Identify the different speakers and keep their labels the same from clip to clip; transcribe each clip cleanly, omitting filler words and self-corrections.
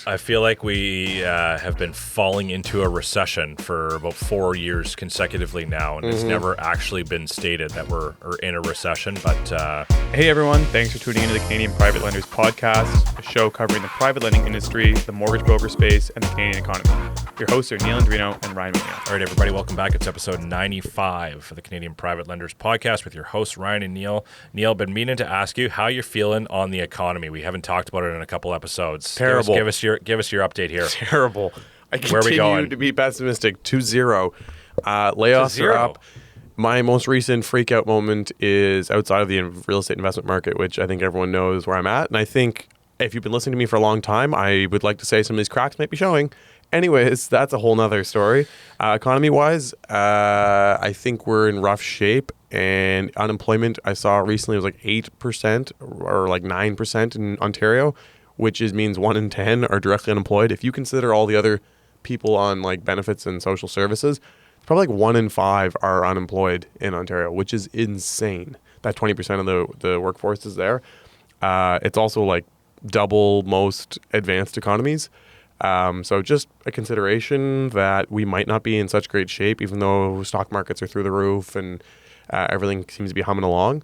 Speaker 1: I feel like we have been falling into a recession for about 4 years consecutively now, and it's never actually been stated that we're in a recession. But
Speaker 2: hey everyone, thanks for tuning into the Canadian Private Lenders Podcast, a show covering the private lending industry, the mortgage broker space, and the Canadian economy. Your hosts are Neil Andrino and Ryan McNeil.
Speaker 1: All right, everybody, welcome back. It's episode 95 of the Canadian Private Lenders Podcast with your hosts, Ryan and Neil. Neil, been meaning to ask you how you're feeling on the economy. We haven't talked about it in a couple episodes.
Speaker 3: Terrible.
Speaker 1: Give us your update here.
Speaker 3: Terrible. I
Speaker 1: Where are we going?
Speaker 3: continue to be pessimistic. 2-0. Layoffs are up. My most recent freak out moment is outside of the real estate investment market, which I think everyone knows where I'm at. And I think if you've been listening to me for a long time, I would like to say some of these cracks might be showing. Anyways, that's a whole nother story. Economy-wise, I think we're in rough shape. And unemployment, I saw recently was like 8% or like 9% in Ontario, which means 1 in 10 are directly unemployed. If you consider all the other people on like benefits and social services, probably like 1 in 5 are unemployed in Ontario, which is insane. That 20% of the workforce is there. It's also like double most advanced economies. So just a consideration that we might not be in such great shape, even though stock markets are through the roof and everything seems to be humming along.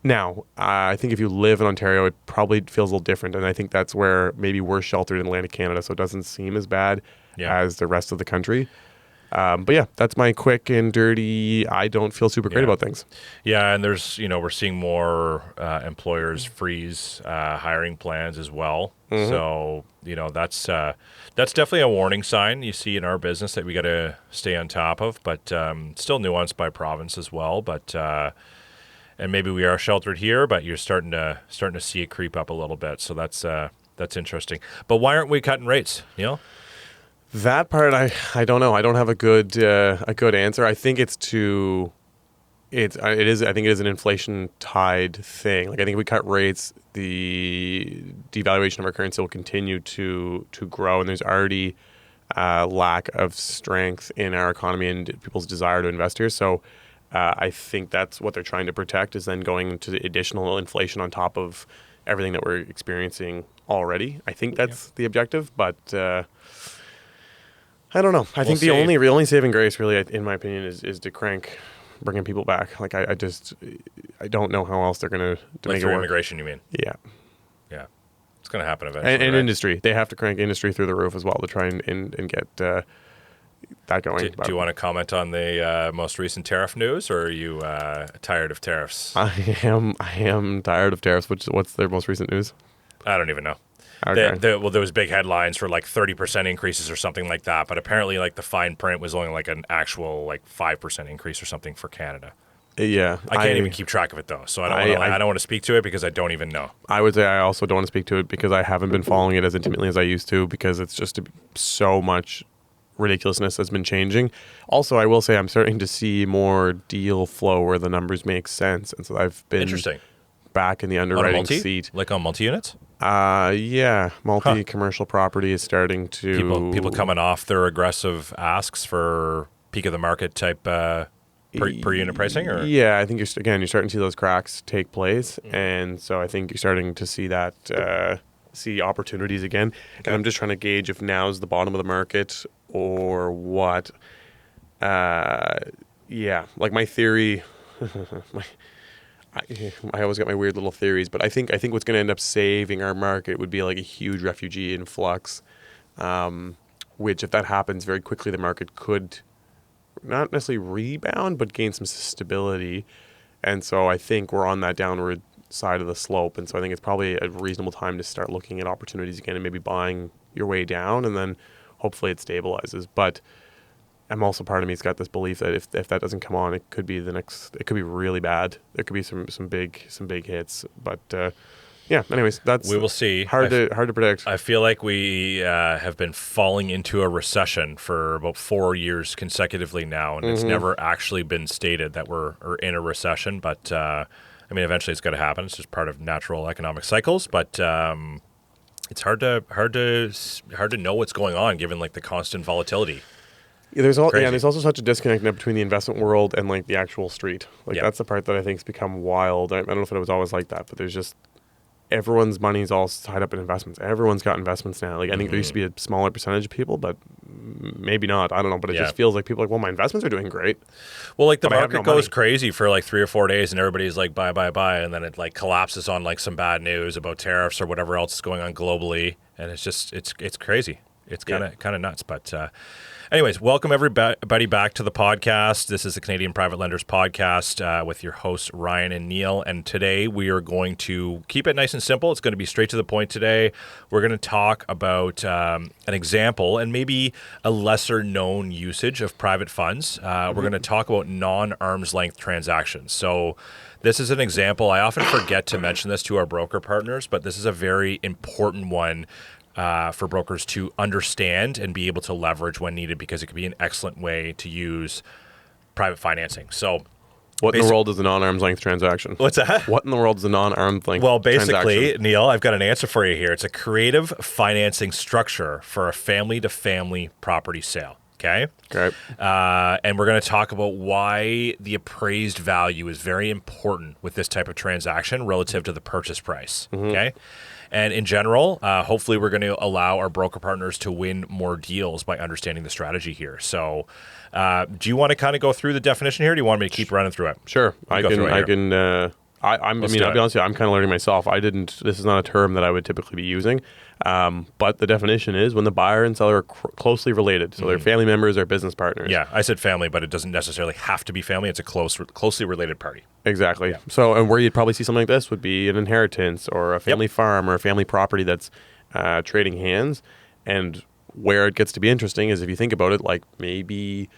Speaker 3: Now, I think if you live in Ontario, it probably feels a little different. And I think that's where maybe we're sheltered in Atlantic Canada, so it doesn't seem as bad as the rest of the country. But yeah, that's my quick and dirty, I don't feel super great about things.
Speaker 1: Yeah, and there's, we're seeing more employers freeze hiring plans as well. So, that's definitely a warning sign you see in our business that we got to stay on top of, but still nuanced by province as well. But and maybe we are sheltered here, but you're starting to see it creep up a little bit. So that's interesting. But why aren't we cutting rates, Neil?
Speaker 3: That part, I don't know. I don't have a good answer. I think I think it is an inflation tied thing. Like I think if we cut rates, the devaluation of our currency will continue to grow, and there's already lack of strength in our economy and people's desire to invest here. So I think that's what they're trying to protect, is then going to the additional inflation on top of everything that we're experiencing already. I think that's the objective, but I don't know. I think the only saving grace, really, in my opinion, is to crank bringing people back. Like I don't know how else they're going to make it work.
Speaker 1: Immigration, you mean?
Speaker 3: Yeah.
Speaker 1: Yeah. It's going to happen eventually.
Speaker 3: And industry. They have to crank industry through the roof as well to try and get that going.
Speaker 1: Do you want to comment on the most recent tariff news, or are you tired of tariffs?
Speaker 3: I am tired of tariffs. What's their most recent news?
Speaker 1: I don't even know.
Speaker 3: Okay.
Speaker 1: There was big headlines for like 30% increases or something like that, but apparently like the fine print was only like an actual like 5% increase or something for Canada.
Speaker 3: Yeah.
Speaker 1: I can't even keep track of it though, so I don't want to speak to it because I don't even know.
Speaker 3: I would say I also don't want to speak to it because I haven't been following it as intimately as I used to, because it's just so much ridiculousness has been changing. Also, I will say I'm starting to see more deal flow where the numbers make sense, and so I've been back in the underwriting seat.
Speaker 1: Like on multi-units?
Speaker 3: Multi-commercial property is starting to...
Speaker 1: People coming off their aggressive asks for peak of the market type per unit pricing? Or?
Speaker 3: Yeah, I think you're starting to see those cracks take place, and so I think you're starting to see that, see opportunities again. Okay. And I'm just trying to gauge if now's the bottom of the market or what. Like my theory... I always got my weird little theories, but I think what's going to end up saving our market would be like a huge refugee influx, which if that happens very quickly, the market could not necessarily rebound, but gain some stability. And so I think we're on that downward side of the slope. And so I think it's probably a reasonable time to start looking at opportunities again and maybe buying your way down, and then hopefully it stabilizes. But I'm also, part of me's got this belief that if that doesn't come on, it could be it could be really bad. There could be some big hits. But anyways, we
Speaker 1: will see.
Speaker 3: Hard to predict.
Speaker 1: I feel like we have been falling into a recession for about 4 years consecutively now, and it's never actually been stated that we're in a recession. But eventually it's got to happen. It's just part of natural economic cycles. But it's hard to know what's going on given like the constant volatility.
Speaker 3: Yeah, there's also such a disconnect now between the investment world and like the actual street. Like that's the part that I think's become wild. I don't know if it was always like that, but there's just everyone's money's all tied up in investments. Everyone's got investments now. Like I think there used to be a smaller percentage of people, but maybe not. I don't know. But it just feels like people are like, well, my investments are doing great.
Speaker 1: Well, like the market goes crazy for like 3 or 4 days, and everybody's like buy, and then it like collapses on like some bad news about tariffs or whatever else is going on globally, and it's just it's crazy. It's kind of nuts. But anyways, welcome everybody back to the podcast. This is the Canadian Private Lenders Podcast with your hosts Ryan and Neil. And today we are going to keep it nice and simple. It's going to be straight to the point today. We're going to talk about an example and maybe a lesser known usage of private funds. We're going to talk about non-arm's length transactions. So this is an example. I often forget to mention this to our broker partners, but this is a very important one for brokers to understand and be able to leverage when needed, because it could be an excellent way to use private financing. So
Speaker 3: what in the world is a non-arm's length transaction?
Speaker 1: What's that?
Speaker 3: What in the world is a non-arm's length
Speaker 1: Well, basically,
Speaker 3: transaction?
Speaker 1: Neil, I've got an answer for you here. It's a creative financing structure for a family-to-family property sale. Okay. And we're going to talk about why the appraised value is very important with this type of transaction relative to the purchase price. Okay. And in general, hopefully we're going to allow our broker partners to win more deals by understanding the strategy here. So do you want to kind of go through the definition here? Or do you want me to keep running through it?
Speaker 3: Sure. I'll be honest with you, I'm kind of learning myself. This is not a term that I would typically be using. But the definition is when the buyer and seller are closely related. So they're family members or business partners.
Speaker 1: Yeah, I said family, but it doesn't necessarily have to be family. It's a closely related party.
Speaker 3: Exactly. Yeah. So, and where you'd probably see something like this would be an inheritance or a family farm or a family property that's trading hands. And where it gets to be interesting is if you think about it, like maybe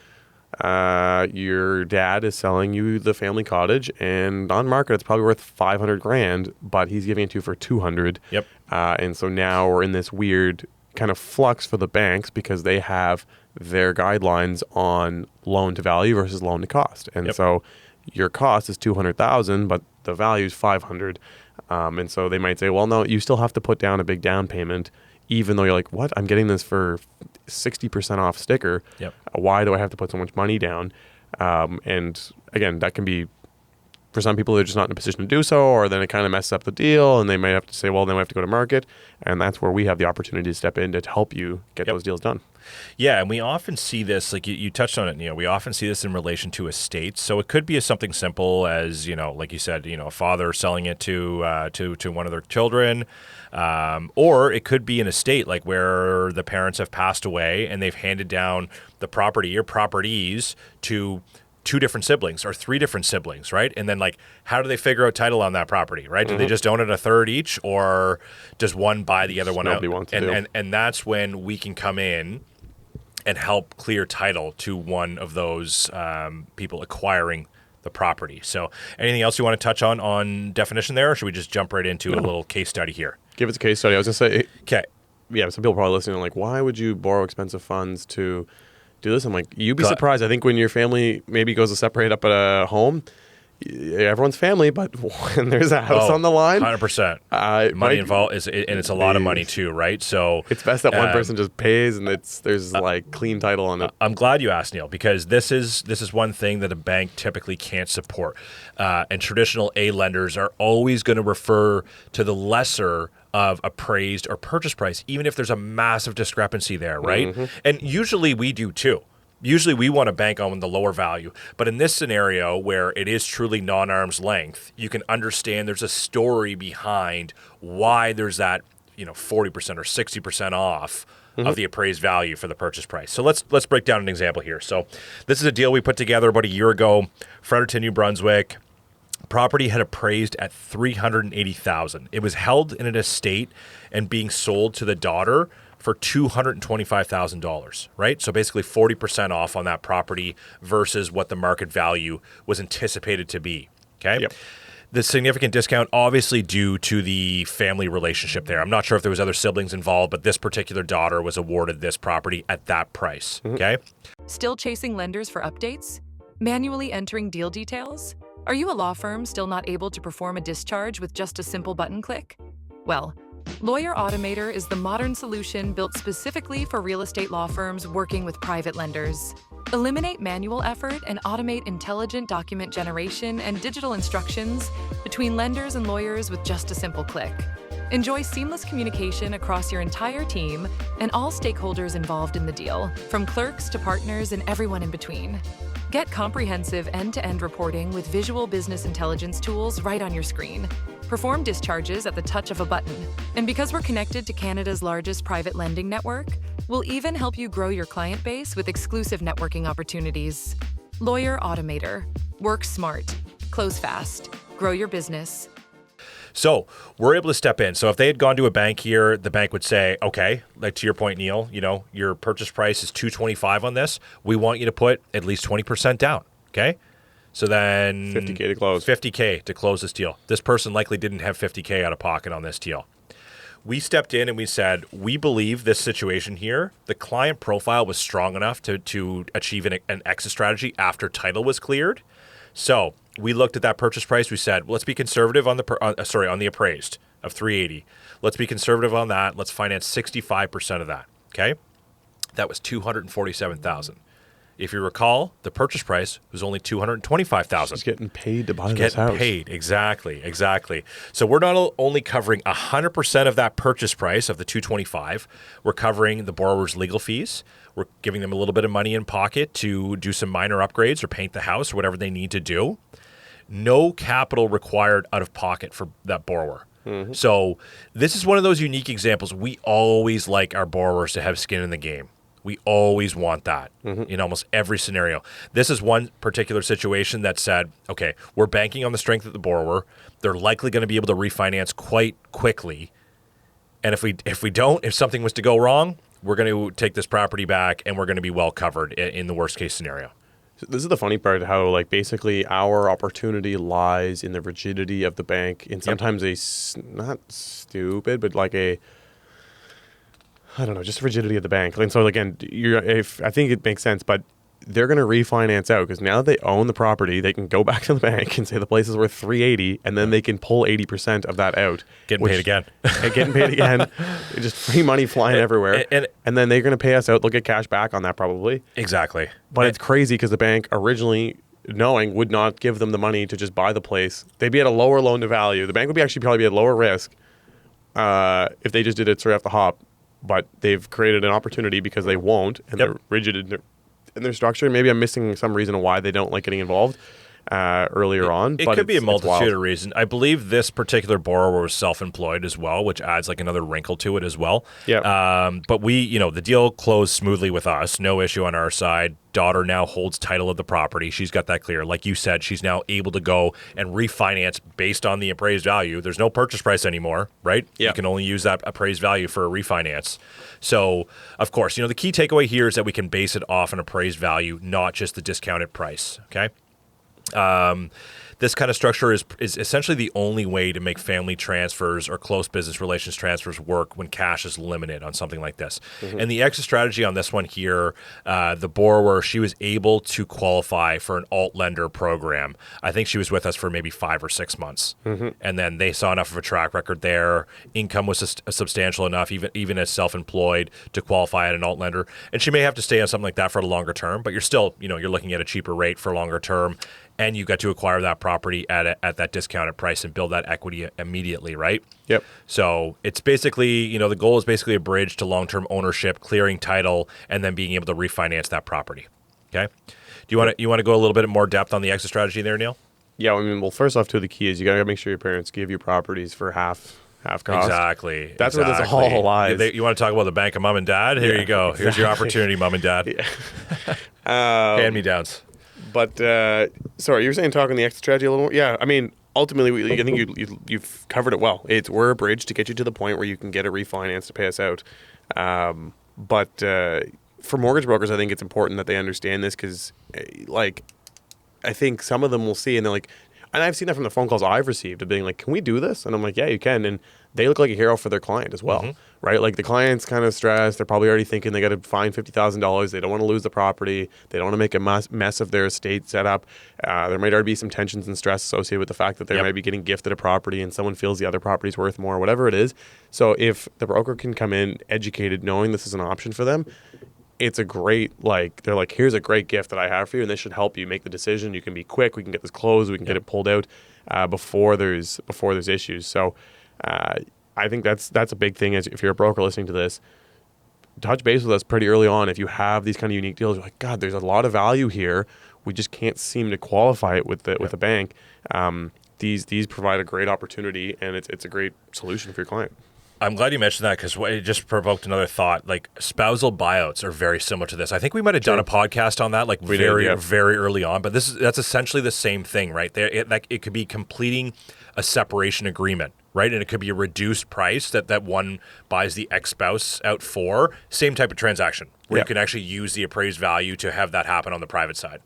Speaker 3: your dad is selling you the family cottage, and on market it's probably worth $500,000, but he's giving it to you for $200,000.
Speaker 1: Yep.
Speaker 3: And so now we're in this weird kind of flux for the banks because they have their guidelines on loan to value versus loan to cost, and so your cost is $200,000, but the value is $500,000. And so they might say, well, no, you still have to put down a big down payment, even though you're like, what? I'm getting this for 60% off sticker.
Speaker 1: Yep.
Speaker 3: Why do I have to put so much money down? And again, that can be, for some people, they're just not in a position to do so, or then it kind of messes up the deal, and they might have to say, well, then we have to go to market. And that's where we have the opportunity to step in to help you get those deals done.
Speaker 1: Yeah, and we often see this, like you touched on it, Neil, we often see this in relation to estates. So it could be something simple as, like you said, a father selling it to one of their children, or it could be an estate, like where the parents have passed away and they've handed down the property or properties to 2 different siblings or 3 different siblings, right? And then like, how do they figure out title on that property, right? Do they just own it a third each, or does one buy the other one out? And that's when we can come in and help clear title to one of those people acquiring the property. So anything else you want to touch on definition there, or should we just jump right into a little case study here?
Speaker 3: Give us a case study. I was going to say,
Speaker 1: okay.
Speaker 3: Yeah, some people probably listening are like, why would you borrow expensive funds to do this? I'm like, you'd be surprised. I think when your family maybe goes to separate up at a home, everyone's family, but when there's a house on the line,
Speaker 1: 100%. Money involved and it's a lot of money too, right? So
Speaker 3: it's best that one person just pays and there's like clean title on it.
Speaker 1: I'm glad you asked, Neil, because this is one thing that a bank typically can't support. And traditional A lenders are always going to refer to the lesser of appraised or purchase price, even if there's a massive discrepancy there, right? And usually we do too. Usually we want to bank on the lower value. But in this scenario where it is truly non-arm's length, you can understand there's a story behind why there's that 40% or 60% off of the appraised value for the purchase price. So let's break down an example here. So this is a deal we put together about a year ago, Fredericton, New Brunswick. Property had appraised at $380,000. It was held in an estate and being sold to the daughter for $225,000, right? So basically 40% off on that property versus what the market value was anticipated to be, okay?
Speaker 3: Yep.
Speaker 1: The significant discount obviously due to the family relationship there. I'm not sure if there was other siblings involved, but this particular daughter was awarded this property at that price, okay?
Speaker 4: Still chasing lenders for updates? Manually entering deal details? Are you a law firm still not able to perform a discharge with just a simple button click? Well, Lawyer Automator is the modern solution built specifically for real estate law firms working with private lenders. Eliminate manual effort and automate intelligent document generation and digital instructions between lenders and lawyers with just a simple click. Enjoy seamless communication across your entire team and all stakeholders involved in the deal, from clerks to partners and everyone in between. Get comprehensive end-to-end reporting with visual business intelligence tools right on your screen. Perform discharges at the touch of a button. And because we're connected to Canada's largest private lending network, we'll even help you grow your client base with exclusive networking opportunities. Lawyer Automator. Work smart. Close fast. Grow your business.
Speaker 1: So we're able to step in. So if they had gone to a bank here, the bank would say, okay, like to your point, Neil, your purchase price is $225 on this. We want you to put at least 20% down. Okay. So then
Speaker 3: $50K to close.
Speaker 1: $50K to close this deal. This person likely didn't have $50K out of pocket on this deal. We stepped in and we said, we believe this situation here, the client profile was strong enough to achieve an exit strategy after title was cleared. So we looked at that purchase price. We said, well, let's be conservative on the appraised of $380. Let's be conservative on that. Let's finance 65% of that. Okay, that was $247,000. If you recall, the purchase price was only $225,000.
Speaker 3: She's getting paid to buy this house.
Speaker 1: Getting paid, exactly. So we're not only covering 100% of that purchase price of the $225,000. We're covering the borrower's legal fees. We're giving them a little bit of money in pocket to do some minor upgrades or paint the house or whatever they need to do. No capital required out of pocket for that borrower. Mm-hmm. So this is one of those unique examples. We always like our borrowers to have skin in the game. We always want that in almost every scenario. This is one particular situation that said, okay, we're banking on the strength of the borrower. They're likely going to be able to refinance quite quickly. And if something was to go wrong, we're going to take this property back and we're going to be well covered in the worst case scenario.
Speaker 3: So this is the funny part, how basically our opportunity lies in the rigidity of the bank, and sometimes not stupid, but just the rigidity of the bank. And so again, I think it makes sense, but they're going to refinance out because now that they own the property, they can go back to the bank and say the place is worth $380, and then they can pull 80% of that out.
Speaker 1: Getting paid again.
Speaker 3: Just free money flying everywhere. And then they're going to pay us out. They'll get cash back on that probably.
Speaker 1: Exactly.
Speaker 3: But it's crazy because the bank originally, knowing, would not give them the money to just buy the place. They'd be at a lower loan to value. The bank would probably be at lower risk if they just did it straight off the hop. But they've created an opportunity because they won't, and they're rigid in their structure. Maybe I'm missing some reason why they don't like getting involved earlier on.
Speaker 1: It could be a multitude of reasons. I believe this particular borrower was self-employed as well, which adds another wrinkle to it as well.
Speaker 3: Yeah.
Speaker 1: But the deal closed smoothly with us. No issue on our side. Daughter now holds title of the property. She's got that clear. Like you said, she's now able to go and refinance based on the appraised value. There's no purchase price anymore, right?
Speaker 3: Yeah.
Speaker 1: You can only use that appraised value for a refinance. So, of course, the key takeaway here is that we can base it off an appraised value, not just the discounted price, okay? This kind of structure is essentially the only way to make family transfers or close business relations transfers work when cash is limited on something like this. Mm-hmm. And the exit strategy on this one here, the borrower, she was able to qualify for an alt lender program. I think she was with us for maybe 5 or 6 months. Mm-hmm. And then they saw enough of a track record there. Income was substantial enough, even as self-employed, to qualify at an alt lender. And she may have to stay on something like that for the longer term, but you're still, you're looking at a cheaper rate for longer term. And you got to acquire that property at that discounted price and build that equity immediately, right?
Speaker 3: Yep.
Speaker 1: So it's basically, the goal is basically a bridge to long-term ownership, clearing title, and then being able to refinance that property. Okay. Do you want to go a little bit more depth on the exit strategy there, Neil?
Speaker 3: Yeah. Well, first off, the key is you got to make sure your parents give you properties for half cost.
Speaker 1: Exactly.
Speaker 3: That's where this all lies.
Speaker 1: You want to talk about the bank of mom and dad? Here you go. Exactly. Here's your opportunity, mom and dad.
Speaker 3: Yeah.
Speaker 1: Hand-me-downs.
Speaker 3: But, sorry, you were saying talking the exit strategy a little more? Yeah, I mean, ultimately, I think you've covered it well. We're a bridge to get you to the point where you can get a refinance to pay us out. But for mortgage brokers, I think it's important that they understand this because, I think some of them will see and they're like, and I've seen that from the phone calls I've received of being like, can we do this? And I'm like, yeah, you can. And they look like a hero for their client as well, right? The client's kind of stressed. They're probably already thinking they got to find $50,000. They don't want to lose the property. They don't want to make a mess of their estate setup. There might already be some tensions and stress associated with the fact that they might be getting gifted a property and someone feels the other property's worth more, whatever it is. So if the broker can come in educated, knowing this is an option for them, it's a great, they're like, here's a great gift that I have for you, and this should help you make the decision. You can be quick. We can get this closed. We can get it pulled out before there's issues. So I think that's a big thing. Is if you're a broker listening to this, touch base with us pretty early on. If you have these kind of unique deals, you're like, God, there's a lot of value here. We just can't seem to qualify it with the bank. These provide a great opportunity, and it's a great solution for your client.
Speaker 1: I'm glad you mentioned that because it just provoked another thought. Like spousal buyouts are very similar to this. I think we might have done a podcast on that, like very early on. But that's essentially the same thing, right? It could be completing a separation agreement, right? And it could be a reduced price that one buys the ex-spouse out for. Same type of transaction where you can actually use the appraised value to have that happen on the private side.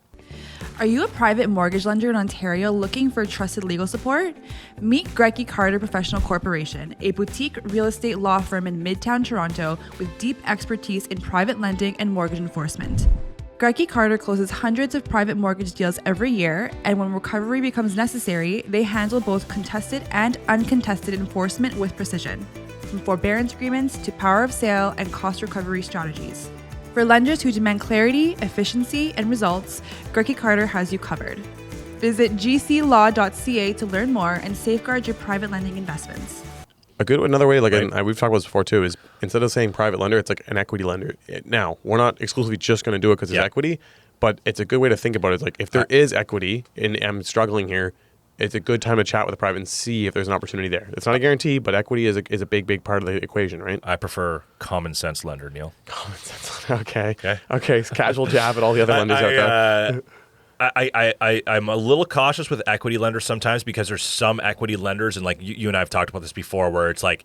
Speaker 5: Are you a private mortgage lender in Ontario looking for trusted legal support? Meet Grecky Carter Professional Corporation, a boutique real estate law firm in Midtown Toronto with deep expertise in private lending and mortgage enforcement. Grecky Carter closes hundreds of private mortgage deals every year, and when recovery becomes necessary, they handle both contested and uncontested enforcement with precision, from forbearance agreements to power of sale and cost recovery strategies. For lenders who demand clarity, efficiency, and results, Grecky Carter has you covered. Visit gclaw.ca to learn more and safeguard your private lending investments.
Speaker 3: Another way, we've talked about this before too, is instead of saying private lender, it's like an equity lender. Now, we're not exclusively just going to do it because it's equity, but it's a good way to think about it. It's like if there is equity and I'm struggling here, it's a good time to chat with a private and see if there's an opportunity there. It's not a guarantee, but equity is a big part of the equation, right?
Speaker 1: I prefer common sense lender, Neil.
Speaker 3: Common sense. Okay. It's casual jab at all the other lenders out there.
Speaker 1: I'm a little cautious with equity lenders sometimes because there's some equity lenders, and like you and I have talked about this before, where it's like,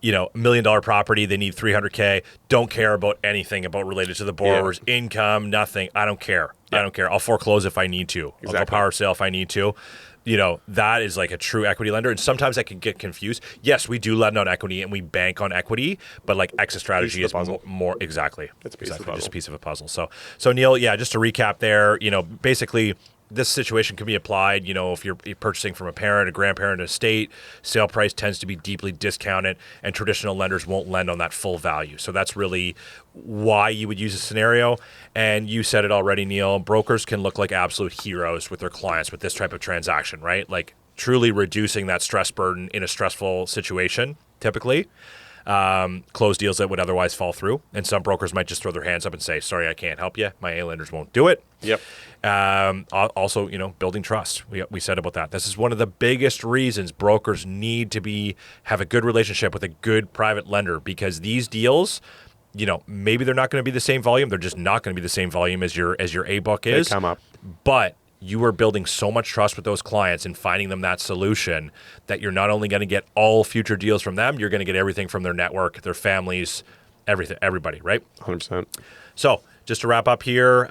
Speaker 1: $1 million property, they need $300K, don't care about anything about related to the borrower's income, nothing. I don't care. I'll foreclose if I need to. I'll go power sale if I need to. That is like a true equity lender. And sometimes I can get confused. Yes, we do lend on equity and we bank on equity, but like exit strategy is more exactly.
Speaker 3: It's
Speaker 1: just a piece of a puzzle. So Neil, just to recap there, basically this situation can be applied, if you're purchasing from a parent, a grandparent, estate, sale price tends to be deeply discounted and traditional lenders won't lend on that full value. So that's really why you would use a scenario. And you said it already, Neil, brokers can look like absolute heroes with their clients with this type of transaction, right? Like truly reducing that stress burden in a stressful situation, typically. Close deals that would otherwise fall through. And some brokers might just throw their hands up and say, sorry, I can't help you. My A lenders won't do it.
Speaker 3: Yep.
Speaker 1: Also, building trust. We said about that. This is one of the biggest reasons brokers need to have a good relationship with a good private lender, because these deals, maybe they're not going to be the same volume. They're just not going to be the same volume as your A book is.
Speaker 3: They come up.
Speaker 1: But you are building so much trust with those clients and finding them that solution that you're not only going to get all future deals from them, you're going to get everything from their network, their families, everybody, right?
Speaker 3: 100%.
Speaker 1: So just to wrap up here,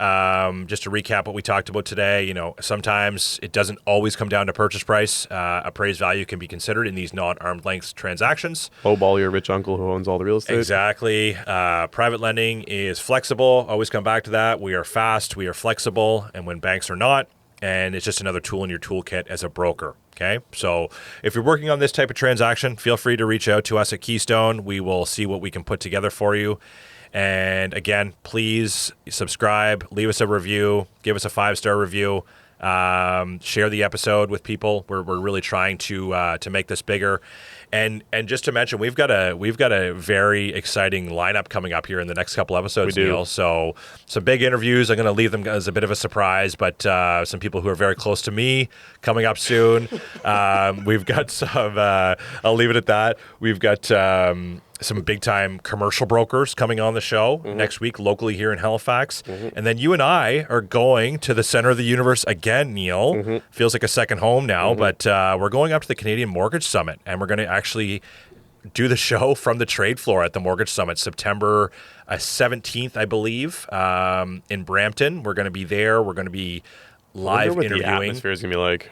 Speaker 1: just to recap what we talked about today, sometimes it doesn't always come down to purchase price. Appraised value can be considered in these non-arm's length transactions.
Speaker 3: Lowball your rich uncle who owns all the real estate.
Speaker 1: Exactly. Private lending is flexible. Always come back to that. We are fast. We are flexible. And when banks are not, and it's just another tool in your toolkit as a broker. Okay. So if you're working on this type of transaction, feel free to reach out to us at Keystone. We will see what we can put together for you. And again, please subscribe, leave us a review, give us a 5-star review, share the episode with people. We're really trying to make this bigger. And just to mention, we've got a very exciting lineup coming up here in the next couple episodes, Neil. So some big interviews. I'm going to leave them as a bit of a surprise, but some people who are very close to me coming up soon. We've got some. I'll leave it at that. We've got some big-time commercial brokers coming on the show next week locally here in Halifax. And then you and I are going to the center of the universe again, Neil. Feels like a second home now, but we're going up to the Canadian Mortgage Summit, and we're going to actually do the show from the trade floor at the Mortgage Summit, September 17th, I believe, in Brampton. We're going to be there. We're going to be live interviewing.
Speaker 3: The atmosphere is going to be like.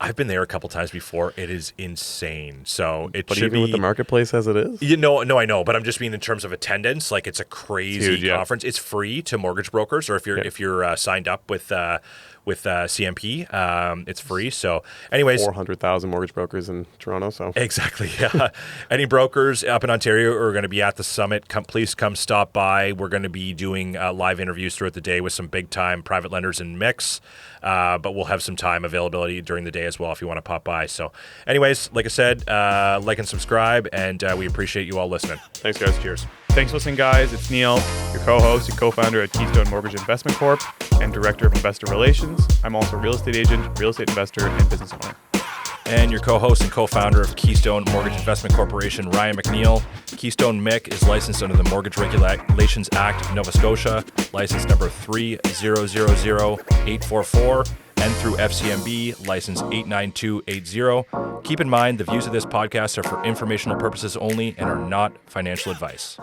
Speaker 1: I've been there a couple times before. It is insane. So it
Speaker 3: but
Speaker 1: should
Speaker 3: even
Speaker 1: be
Speaker 3: with the marketplace as it is.
Speaker 1: No, I know, but I'm just mean in terms of attendance. Like it's a crazy conference. It's free to mortgage brokers, or if you're signed up with CMP, it's free. So, anyways,
Speaker 3: 400,000 mortgage brokers in Toronto. So
Speaker 1: exactly, yeah. Any brokers up in Ontario are going to be at the summit. Please come stop by. We're going to be doing live interviews throughout the day with some big time private lenders in mix. But we'll have some time availability during the day as well if you want to pop by. So anyways, like I said, like and subscribe, and we appreciate you all listening.
Speaker 3: Thanks, guys.
Speaker 1: Cheers.
Speaker 2: Thanks for listening, guys. It's Neil, your co-host and co-founder at Keystone Mortgage Investment Corp. and Director of Investor Relations. I'm also a real estate agent, real estate investor, and business owner.
Speaker 1: And your co-host and co-founder of Keystone Mortgage Investment Corporation, Ryan McNeil. Keystone MIC is licensed under the Mortgage Regulations Act of Nova Scotia, license number 3000844, and through FCMB, license 89280. Keep in mind, the views of this podcast are for informational purposes only and are not financial advice.